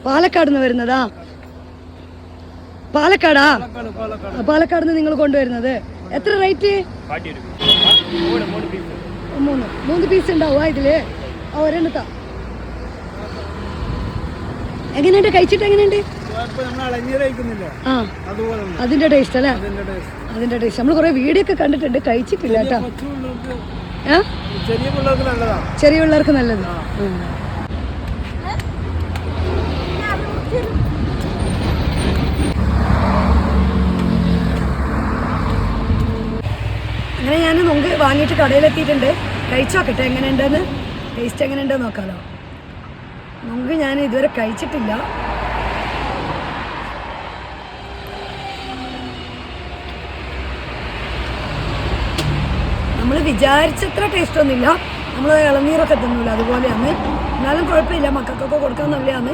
പാലക്കാട് നിന്ന് വരുന്നതാ? പാലക്കാടാ? പാലക്കാട് നിന്ന് നിങ്ങൾ കൊണ്ടുവരുന്നത്? എത്ര റേറ്റ്? 3 പീസ് ഉണ്ടാവുക ഇതില്? ഒരെണ്ണത്താ? എങ്ങനെയുണ്ട്? കഴിച്ചിട്ട് എങ്ങനെയുണ്ട്? അതിന്റെ ടേസ്റ്റ് അല്ലേ? അതിന്റെ ടേസ്റ്റ് നമ്മൾ കുറെ വീഡിയോ ഒക്കെ കണ്ടിട്ടുണ്ട്, കഴിച്ചിട്ടില്ല കേട്ടോ. ചെറിയ പിള്ളേർക്ക് നല്ലത്. അങ്ങനെ ഞാൻ നൊങ്ക് വാങ്ങിയിട്ട് കടയിലെത്തിയിട്ടുണ്ട്. കഴിച്ചു നോക്കട്ടെ എങ്ങനെയുണ്ടെന്ന്, ടേസ്റ്റ് എങ്ങനെയുണ്ടെന്ന് നോക്കാമല്ലോ. നൊങ്ക് ഞാൻ ഇതുവരെ കഴിച്ചിട്ടില്ല. നമ്മൾ വിചാരിച്ചത്ര ടേസ്റ്റ് ഒന്നുമില്ല. നമ്മൾ ഇളനീരൊക്കെ തിന്നില്ല അതുപോലെയാണ്. എന്നാലും കുഴപ്പമില്ല, മക്കൾക്കൊക്കെ കൊടുക്കാൻ നല്ലതാണ്.